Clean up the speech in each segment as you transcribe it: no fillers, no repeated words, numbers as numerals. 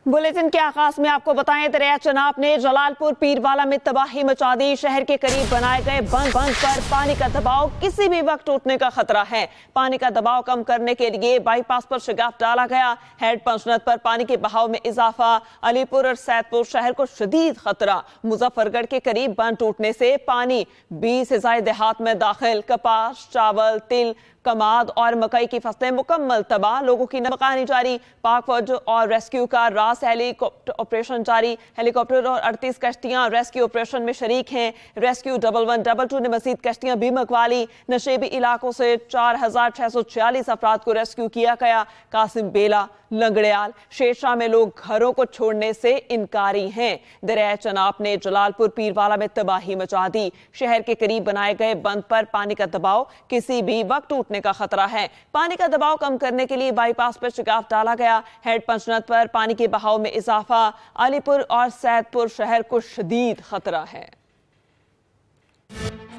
Bulletin के आगाज में आपको बताएं, दरिया चनाब ने जलालपुर पीरवाला में तबाही मचा दी। शहर के करीब बनाए गए बंद पर पानी का दबाव किसी भी वक्त टूटने का खतरा है। पानी का दबाव कम करने के लिए बाईपास पर शिगाफ डाला गया। हेड पंचनद पर पानी के बहाव में इजाफा। अलीपुर और सैदपुर शहर को शदीद खतरा। मुजफ्फरगढ़ के करीब बंद टूटने से पानी 20 से ज्यादा देहात में दाखिल। कपास, चावल, तिल, कमाद और मकई की फसलें मुकम्मल तबाह। लोगों की नमकानी जारी। पाक फौज और रेस्क्यू का रास हेलीकॉप्टर ऑपरेशन जारी। हेलीकॉप्टर और 38 कश्तियां रेस्क्यू ऑपरेशन में शरीक हैं। रेस्क्यू 1112 ने मजीद कश्तियां भी मंगवा ली। नशेबी इलाकों से 4646 अफराद को रेस्क्यू किया गया। कासिम बेला, लंगड़ियाल, शेरशाह में लोग घरों को छोड़ने से इनकारी हैं। दरिया चनाब ने जलालपुर पीरवाला में तबाही मचा दी। शहर के करीब बनाए गए बंद पर पानी का दबाव किसी भी वक्त टूटने का खतरा है। पानी का दबाव कम करने के लिए बाईपास पर शिगाफ डाला गया। हेड पंचनद पर पानी के बहाव में इजाफा। अलीपुर और सैदपुर शहर को शदीद खतरा है।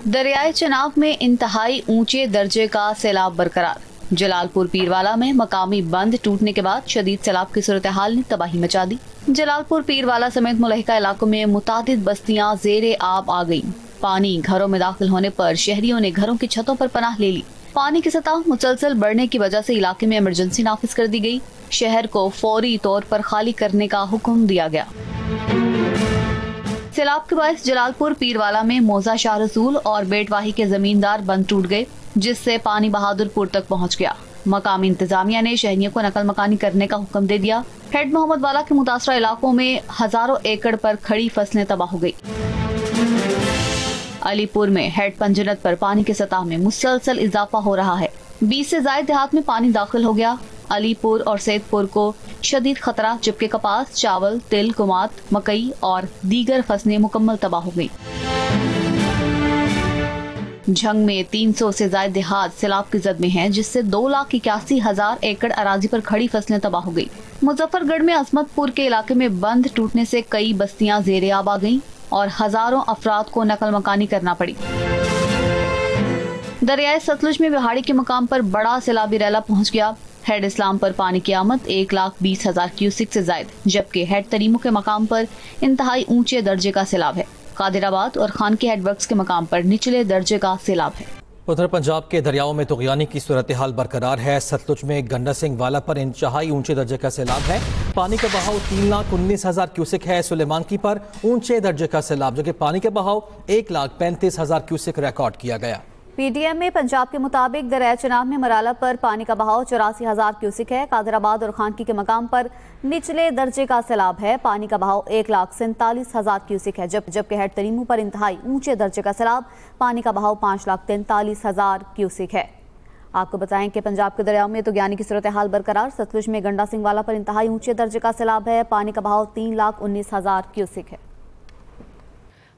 दरियाए चनाब में इंतहाई ऊंचे दर्जे का सैलाब बरकरार। जलालपुर पीरवाला में मकामी बंद टूटने के बाद शदीद सैलाब की सूरत हाल ने तबाही मचा दी। जलालपुर पीरवाला समेत मुलहिका इलाकों में मुतादिद बस्तियां ज़ेरे आब आ गईं। पानी घरों में दाखिल होने पर शहरियों ने घरों की छतों पर पनाह ले ली। पानी की सतह मुसलसल बढ़ने की वजह से इलाके में इमरजेंसी नाफिज कर दी गई। शहर को फौरी तौर पर खाली करने का हुक्म दिया गया। सैलाब के बायस जलालपुर पीरवाला में मौजा शाह रसूल और बेटवाही के जमींदार बंद टूट गए, जिससे पानी बहादुरपुर तक पहुंच गया। मकामी इंतजामिया ने शहरियों को नकल मकानी करने का हुक्म दे दिया। हेड मोहम्मद वाला के मुतासरा इलाकों में हजारों एकड़ पर खड़ी फसलें तबाह हो गई। अलीपुर में हेड पंचनद पर पानी की सतह में मुसलसल इजाफा हो रहा है। 20 से ज्यादा देहात में पानी दाखिल हो गया। अलीपुर और सैदपुर को शदीद खतरा, जबकि कपास, चावल, तिल, कुमात, मकई और दीगर फसलें मुकम्मल तबाह हो गई। झंग में 300 से ज्यादा देहात सैलाब की जद में हैं, जिससे 2,81,000 एकड़ अराजी पर खड़ी फसलें तबाह हो गई। मुजफ्फरगढ़ में अजमतपुर के इलाके में बंद टूटने से कई बस्तियां ज़ेरे आब आ गईं और हजारों अफराद को नकल मकानी करना पड़ी। दरियाए सतलुज में बिहाड़ी के मकाम पर बड़ा सैलाबी रैला पहुंच गया। हेड इस्लाम पर पानी की आमद 1,20,000 क्यूसिक से ज्यादा, जबकि हेड तरीमो के मकाम पर इंतहाई ऊंचे दर्जे का सैलाब है। कादिराबाद और खान के हेडवर्क्स के मकाम पर निचले दर्जे का सैलाब है। उधर पंजाब के दरियाओं में तुगयानी की सूरत हाल बरकरार है। सतलुज में गंडा सिंह वाला पर इंतहाई ऊंचे दर्जे का सैलाब है। पानी का बहाव 3,19,000 क्यूसिक है। सुलेमानकी पर ऊंचे दर्जे का सैलाब, जो कि पानी का बहाव 1,35,000 क्यूसिक रिकॉर्ड किया गया। पीडीएम में पंजाब के मुताबिक दरिया चनाब में मराला पर पानी का बहाव 84,000 क्यूसिक है। कादराबाद और खानकी के मकाम पर निचले दर्जे का सैलाब है। पानी का बहाव 1,47,000 क्यूसिक है, जबकि हेड तरीमू पर इंतहाई ऊंचे दर्जे का सैलाब, पानी का बहाव 5,43,000 क्यूसिक है। आपको बताएं कि पंजाब के दरियाओं में तुगयानी की सूरत हाल बरकरार। सतलुज में गंडा सिंह वाला पर इंतहाई ऊंचे दर्जे का सैलाब है। पानी का बहाव 3,19,000 क्यूसिक है।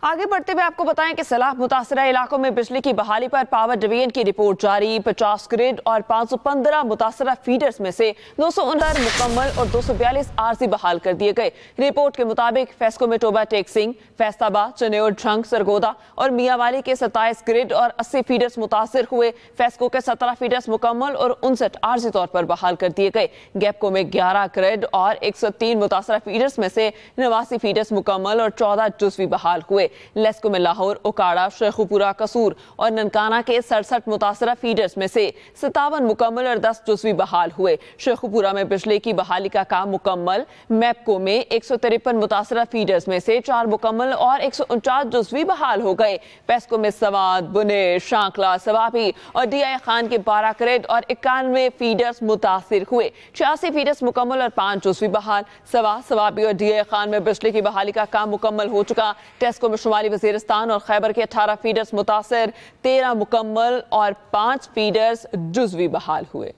आगे बढ़ते हुए आपको बताएं कि सैलाब मुतासरा इलाकों में बिजली की बहाली पर पावर डिवीजन की रिपोर्ट जारी। 50 ग्रिड और 515 मुतासरा फीडर्स में से 269 मुकम्मल और 242 आरजी बहाल कर दिए गए। रिपोर्ट के मुताबिक फेस्को में टोबा टेक सिंह, फैसलाबाद, चनेर, झंग, सरगोदा और मियावाली के 27 ग्रिड और 80 फीडर्स मुतासर हुए। फेस्को के 17 फीडर्स मुकम्मल और 59 आरजी तौर पर बहाल कर दिए गए। गैपको में 11 ग्रिड और 103 मुतासरा फीडर्स में से 89 फीडर्स मुकम्मल और 14 जुज़वी बहाल हुए। लेस्को में लाहौर, ओकाड़ा, शेखुपुरा, कसूर और ननकाना के 67 मुतासरा फीडर्स में से 57 मुकम्मल और 10 जुज़वी बहाल हुए। शेखुपुरा में बिजली की बहाली का काम मुकम्मल। मैपको में 153 मुतासरा फीडर्स में से 4 मुकम्मल और 149 जुज़वी बहाल हो गए। पेस्को में सवाद, बुनेर, शांकला, सवाबी और डीआई खान के 12 ग्रिड और 91 फीडर्स मुतासिर हुए। 86 फीडर्स मुकम्मल और 5 जुज़वी बहाल। सवाबी और डीआई खान में बिजली की बहाली का काम मुकम्मल हो चुका। टेस्को में शुमाली वजीरिस्तान और खैबर के 18 फीडर्स मुतासिर, 13 मुकम्मल और 5 फीडर्स जुज़वी बहाल हुए।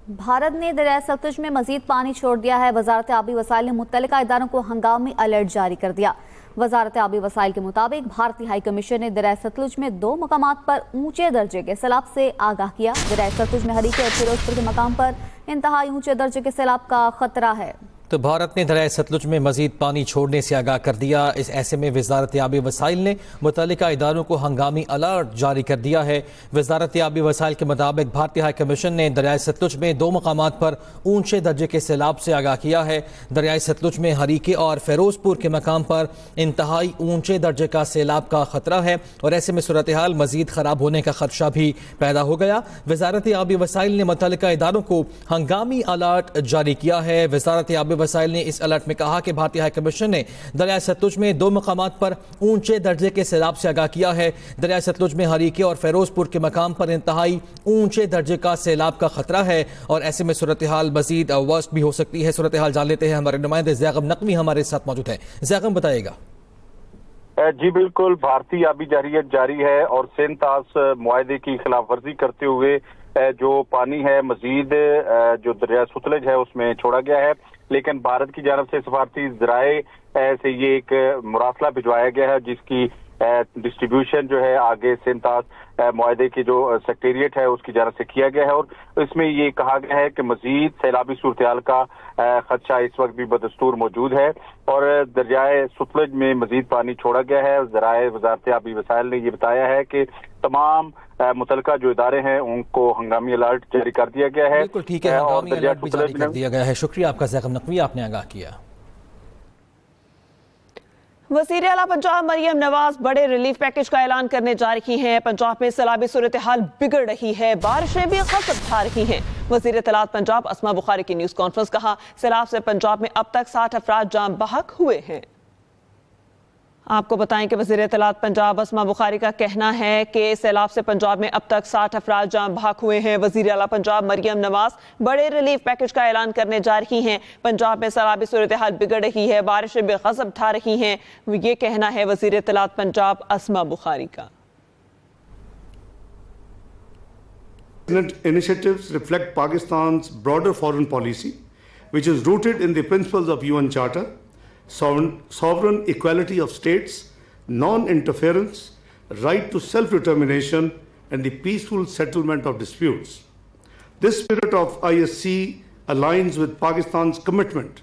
भारत ने दरिया सतलुज में मजीद पानी छोड़ दिया है। वजारत आबी वसाइल ने मुत्तलिका इदारों को हंगामी अलर्ट जारी कर दिया। वजारत आबी वसाइल के मुताबिक भारतीय हाई कमीशन ने दरिया सतलुज में 2 मकामात पर ऊंचे दर्जे के सैलाब से आगाह किया। दरिया सतलुज में हरीके और फिरोजपुर के मकाम पर इंतहाई ऊंचे दर्जे के सैलाब का खतरा है। तो भारत ने दरिया सतलुज में मजीद पानी छोड़ने से आगाह कर दिया। इस ऐसे में वजारत आबी वसाइल ने मुतल्लिका इदारों को हंगामी अलर्ट जारी कर दिया है। वजारत आबी वसाइल के मुताबिक भारतीय हाई कमीशन ने दरिया सतलुज में 2 मकामात पर ऊंचे दर्जे के सैलाब से आगाह किया है। दरिया सतलुज में हरीके और फिरोजपुर के मकाम पर इंतहाई ऊंचे दर्जे का सैलाब का खतरा है और ऐसे में सूरत हाल मजीद खराब होने का खदशा भी पैदा हो गया। वजारत आबी वसाइल ने मुतल्लिका इदारों को हंगामी अलर्ट जारी किया है। वजारत आबी वसाइल ने इस अलर्ट में कहा कि भारतीय हाई कमीशन ने दरिया सतलुज में 2 मकामात पर ऊंचे दर्जे के सैलाब से आगाह किया है। दरिया सतलुज में हरीके और फिरोजपुर के मकाम पर इंतहाई ऊंचे दर्जे का सैलाब का खतरा है और ऐसे में सूरत हाल मजीद वर्स्ट भी हो सकती है। सूरत हाल जान लेते हैं, हमारे नुमाइंदे ज़ैगम नकवी हमारे साथ मौजूद है। ज़ैगम बताइएगा। जी बिल्कुल, भारतीय आबी जारियत जारी है और सेंतास मुआहदे की खिलाफ वर्जी करते हुए जो पानी है मजीद जो दरिया सतलुज है उसमें छोड़ा गया है, लेकिन भारत की जानब से सफारती ज़राए से ये एक मुरासला भिजवाया गया है जिसकी डिस्ट्रीब्यूशन जो है आगे सेंतास मुआहदे की जो सेक्रेटेरिएट है उसकी जानब से किया गया है और इसमें ये कहा गया है कि मजीद सैलाबी सूरत हाल का खदशा इस वक्त भी बदस्तूर मौजूद है और दरियाए सतलुज में मजीद पानी छोड़ा गया है। ज़राए वजारत आबी वसाइल ने ये बताया है कि तमाम मुतलका जो इदारे हैं उनको हंगामी अलर्ट जारी कर दिया गया है। बिल्कुल ठीक है, हंगामी अलर्ट भी जारी कर दिया गया है। शुक्रिया आपका ज़ैगम नकवी, आपने आगाह किया। वज़ीर आला पंजाब मरियम नवाज बड़े रिलीफ पैकेज का ऐलान करने जा रही हैं। पंजाब में सैलाबी सूरत हाल बिगड़ रही है, बारिशें भी कसर खा रही हैं। वज़ीर इत्तलात पंजाब अस्मा बुखारी की न्यूज़ कॉन्फ्रेंस, कहा सैलाब से पंजाब में अब तक 60 अफराद जाम बहक हुए हैं। आपको बताएं कि वज़ीर इत्तलात पंजाब अस्मा बुखारी का कहना है कि सैलाब से पंजाब में अब तक 60 अफराद जाम बहक हुए हैं। वज़ीर आला पंजाब मरियम नवाज बड़े रिलीफ पैकेज का ऐलान करने जा रही हैं। पंजाब में सैलाबी सूरत हाल बिगड़ रही है, बारिशें बेगज़ब ढा रही हैं, ये कहना है वज़ीर इत्तलात पंजाब अस्मा बुखारी का। Initiatives reflect Pakistan's broader foreign policy, which is rooted in the principles of UN Charter, sovereign equality of states, non-interference, right to self-determination, and the peaceful settlement of disputes. This spirit of ISC aligns with Pakistan's commitment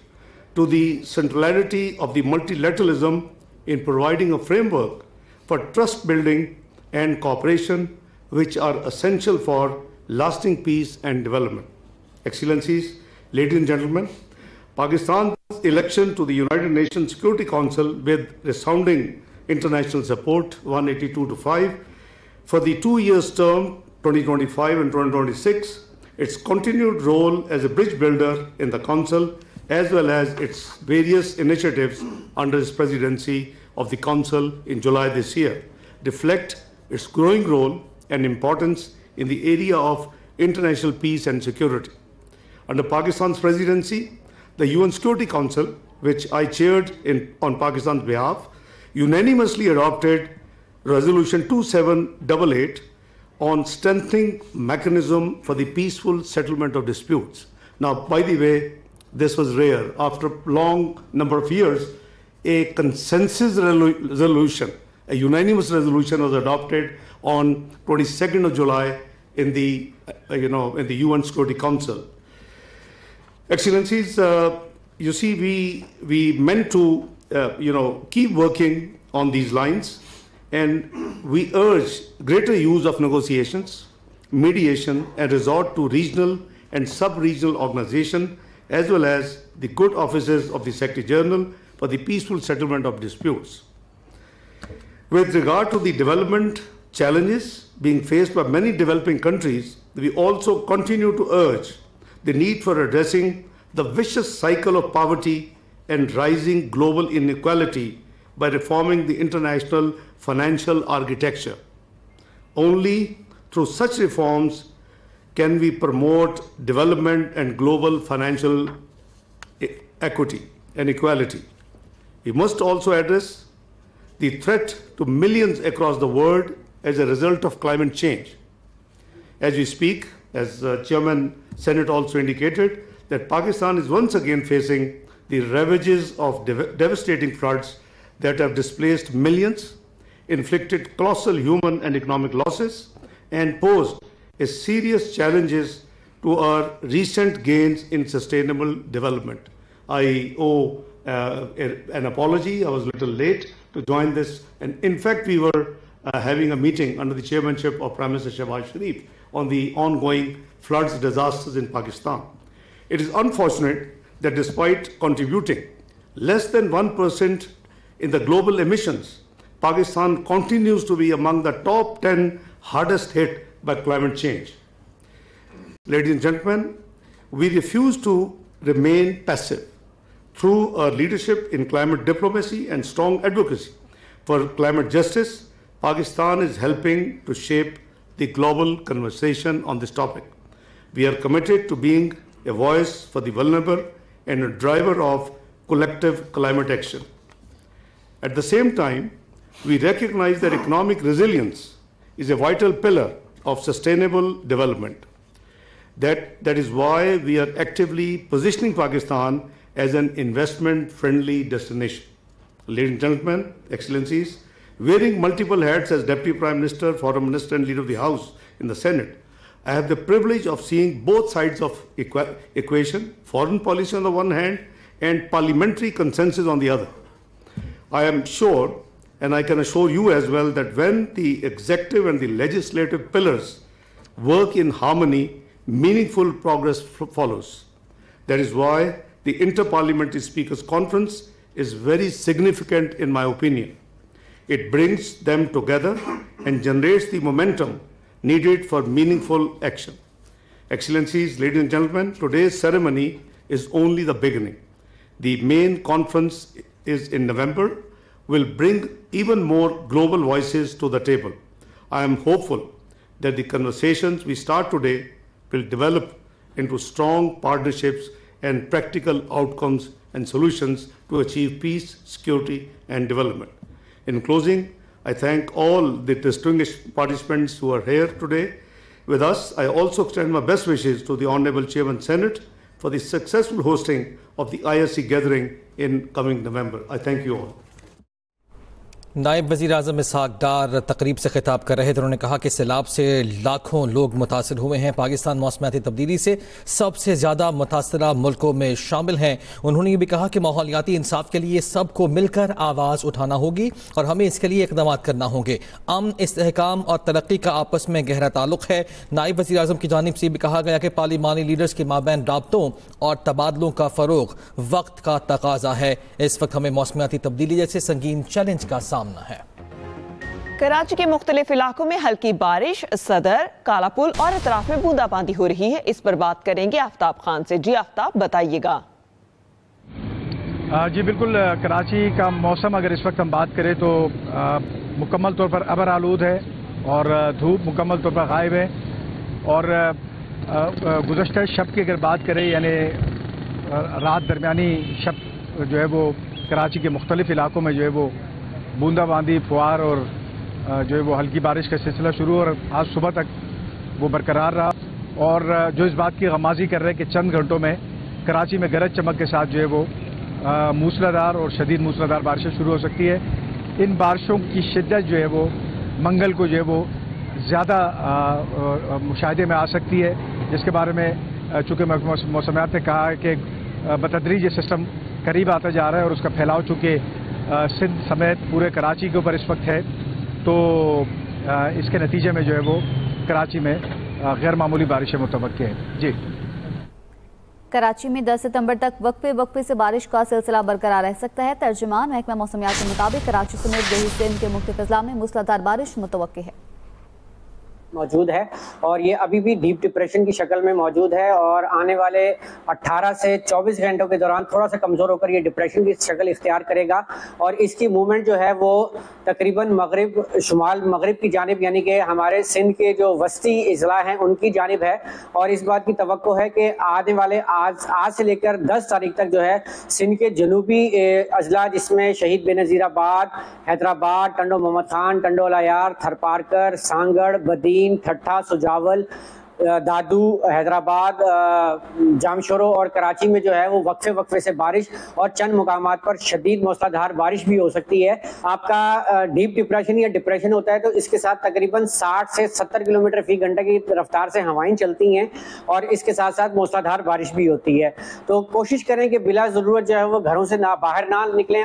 to the centrality of the multilateralism in providing a framework for trust building and cooperation, which are essential for lasting peace and development. Excellencies, ladies and gentlemen, Pakistan's election to the United Nations Security Council with resounding international support 182-5 for the 2 years term 2025 and 2026, its continued role as a bridge builder in the council as well as its various initiatives under its presidency of the council in July this year reflect its growing role and importance in the area of international peace and security. Under Pakistan's presidency, the UN Security Council, which I chaired on Pakistan's behalf, unanimously adopted Resolution 2788 on strengthening mechanism for the peaceful settlement of disputes. Now, by the way, this was rare. After a long number of years, a consensus resolution, a unanimous resolution was adopted on 22nd of July in the in the UN Security Council. Excellencies, you see, we meant to keep working on these lines, and we urge greater use of negotiations, mediation, and resort to regional and sub-regional organization, as well as the good offices of the Secretary General for the peaceful settlement of disputes. With regard to the development challenges being faced by many developing countries, we also continue to urge the need for addressing the vicious cycle of poverty and rising global inequality by reforming the international financial architecture. Only through such reforms can we promote development and global financial equity and equality. We must also address the threat to millions across the world as a result of climate change. As we speak, as Chairman Senate also indicated, that Pakistan is once again facing the ravages of devastating floods that have displaced millions, inflicted colossal human and economic losses, and posed a serious challenges to our recent gains in sustainable development. I owe an apology. I was a little late to join this. And in fact, we were having a meeting under the chairmanship of Prime Minister Shehbaz Sharif on the ongoing floods disasters in Pakistan. It is unfortunate that despite contributing less than 1% in the global emissions, Pakistan continues to be among the top 10 hardest hit by climate change. Ladies and gentlemen, we refuse to remain passive. Through our leadership in climate diplomacy and strong advocacy for climate justice, Pakistan is helping to shape the global conversation on this topic. We are committed to being a voice for the vulnerable and a driver of collective climate action. At the same time, we recognize that economic resilience is a vital pillar of sustainable development. That is why we are actively positioning Pakistan as an investment-friendly destination. Ladies and gentlemen, Excellencies, wearing multiple hats as Deputy Prime Minister, Foreign Minister and Leader of the House in the Senate, I have the privilege of seeing both sides of equation, foreign policy on the one hand and parliamentary consensus on the other. I am sure, and I can assure you as well, that when the executive and the legislative pillars work in harmony, meaningful progress follows. That is why the Inter-Parliamentary Speakers Conference is very significant in my opinion. It brings them together and generates the momentum needed for meaningful action. Excellencies, ladies and gentlemen, today's ceremony is only the beginning. The main conference is in November, will bring even more global voices to the table. I am hopeful that the conversations we start today will develop into strong partnerships and practical outcomes and solutions to achieve peace, security, and development. In closing, I thank all the distinguished participants who are here today with us. I also extend my best wishes to the Honorable Chairman Senate for the successful hosting of the ISC gathering in coming November. I thank you all. नायब वज़ीर आज़म इसहाक़ डार तकरीब से खिताब कर रहे थे। उन्होंने कहा कि सैलाब से लाखों लोग मुतासिर हुए हैं। पाकिस्तान मौसमियाती तब्दीली से सबसे ज़्यादा मुतासरा मुल्कों में शामिल हैं। उन्होंने ये भी कहा कि माहौलियाती इंसाफ के लिए सबको मिलकर आवाज़ उठाना होगी और हमें इसके लिए इक़दाम करना होंगे। अमन, इस्तेहकाम और तरक्की का आपस में गहरा ताल्लुक़ है। नायब वज़ीर आज़म की जानिब से भी कहा गया कि पार्लिमानी लीडर्स के माबैन राब्तों और तबादलों का फ़रोग़ वक्त का तकाज़ा है। इस वक्त हमें मौसमियाती तब्दीली जैसे संगीन चैलेंज का सामना है। कराची के मुख्तलिफ इलाकों में हल्की बारिश, सदर, कालापुल और अतराफ में बूंदाबांदी हो रही है। इस पर बात करेंगे आफ्ताब खान से। जी आफ्ताब, बताइएगा। जी बिल्कुल, कराची का मौसम अगर इस वक्त हम बात करें तो मुकम्मल तौर पर अबर आलूद है और धूप मुकम्मल तौर पर गायब है। और गुज़श्ता शब की अगर बात करें, यानी रात दरमियानी शब जो है वो कराची के मुख्तलिफ इलाकों में जो है वो बूंदाबांदी, फुहार और जो है वो हल्की बारिश का सिलसिला शुरू और आज सुबह तक वो बरकरार रहा। और जो इस बात की गमाज़ी कर रहे हैं कि चंद घंटों में कराची में गरज चमक के साथ जो है वो मूसलाधार और शदीद मूसलाधार बारिशें शुरू हो सकती है। इन बारिशों की शिद्दत जो है वो मंगल को जो है वो ज़्यादा मुशाहिदे में आ सकती है, जिसके बारे में चूँकि मौसमियात ने कहा है कि बतदरीज ये सिस्टम करीब आता जा रहा है और उसका फैलाव चूँकि सिंध समेत पूरे कराची के ऊपर इस वक्त है, तो इसके नतीजे में जो है वो कराची में गैर मामूली बारिशें मुतवक्के हैं। जी, कराची में 10 सितंबर तक वक्फे से बारिश का सिलसिला बरकरार रह सकता है। तर्जुमान महकमा मौसमियात के मुताबिक कराची समेत देही सिंध के मुख्तलिफ अजला में मूसलाधार बारिश मुतवक्के है मौजूद है और ये अभी भी डीप डिप्रेशन की शक्ल में मौजूद है और आने वाले 18 से 24 घंटों के दौरान थोड़ा सा कमज़ोर होकर ये डिप्रेशन की शक्ल इख्तियार करेगा और इसकी मूवमेंट जो है वो तकरीबन मगरिब, शुमाल मगरिब की जानिब, यानी कि हमारे सिंध के जो वस्ती अजला हैं उनकी जानिब है। और इस बात की तवक्को है कि आने वाले आज से लेकर 10 तारीख तक जो है सिंध के जनूबी अजला, जिसमें शहीद बेनज़ीराबाद, हैदराबाद, टंडो मोहम्मद खान, टंडो अलायार, थरपारकर, सांगड़, बदीन, ठट्ठा, सुजावल, दादू, हैदराबाद, जामशोरो और कराची में जो है वो वक्फे से बारिश और चंद मुकामात पर शदीद मूसलाधार बारिश भी हो सकती है। आपका डीप डिप्रेशन या डिप्रेशन होता है तो इसके साथ तकरीबन 60 से 70 किलोमीटर फी घंटे की रफ्तार से हवाएं चलती हैं और इसके साथ साथ मूसलाधार बारिश भी होती है। तो कोशिश करें कि बिला ज़रूरत जो है वो घरों से बाहर ना निकलें।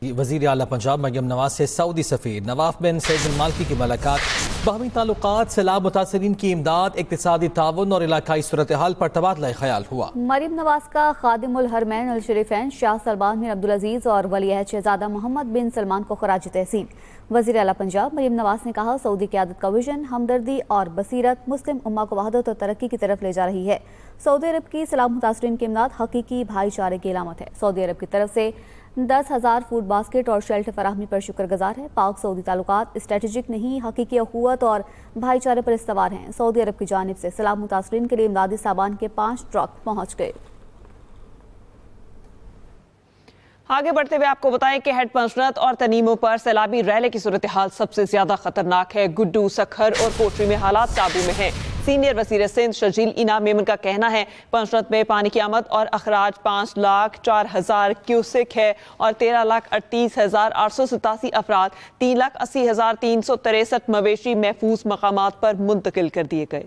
वज़ीर आला पंजाब मरियम नवाज से सऊदी सफ़ीर नवाफ बिन सईद अल मालकी की मुलाकात। बाहमी ताल्लुकात, सैलाब मुतासरीन की इमदाद, इक़्तिसादी ताउन और इलाकाई सूरत हाल पर तबादला ख्याल हुआ। मरियम नवाज का खादिमुल हरमैन अल शरीफैन शाह सलमान बिन अब्दुल अजीज़ और वली-ए-अहद शहजादा मोहम्मद बिन सलमान को खराज तहसीन। वज़ीर आला पंजाब मरियम नवाज ने कहा, सऊदी क़यादत का विजन, हमदर्दी और बसीरत मुस्लिम उम्मा को वहदत और तरक्की की तरफ ले जा रही है। सऊदी अरब की सैलाब मुतासरीन की इमदाद हकीकी भाईचारे की अलामत है। सऊदी अरब की तरफ से 10,000 फूड बास्केट और शेल्टर फराहमी पर शुक्रगुजार है। पाक सऊदी ताल्लुकात स्ट्रेटेजिक नहीं, हकीकी अखुवत और भाईचारे पर इस्तवार हैं। सऊदी अरब की जानिब से सैलाब मुतासरीन के लिए इमदादी सामान के 5 ट्रक पहुंच गए। आगे बढ़ते हुए आपको बताएं कि हेड पंचनद और तनीमों पर सैलाबी रैले की सूरत हाल सबसे ज्यादा खतरनाक है। गुड्डू, सखर और कोटरी में हालात काबू में हैं। सीनियर वज़ीर सिंध शजील इनाम मेमन का कहना है, पंचनद में पानी की आमद और अखराज 5,04,000 क्यूसिक है और 13,38,887 अफराद, 3,80,363 मवेशी महफूज मकामात पर मुंतकिल कर दिए गए।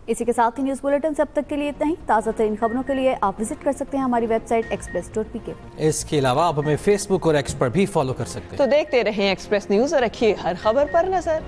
इसी के साथ ही न्यूज़ बुलेटिन से अब तक के लिए इतना ही। ताज़ा तरीन खबरों के लिए आप विजिट कर सकते हैं हमारी वेबसाइट express.pk। इसके अलावा आप हमें फेसबुक और एक्स पर भी फॉलो कर सकते हैं। तो देखते रहें एक्सप्रेस न्यूज़ और रखिए हर खबर पर नजर।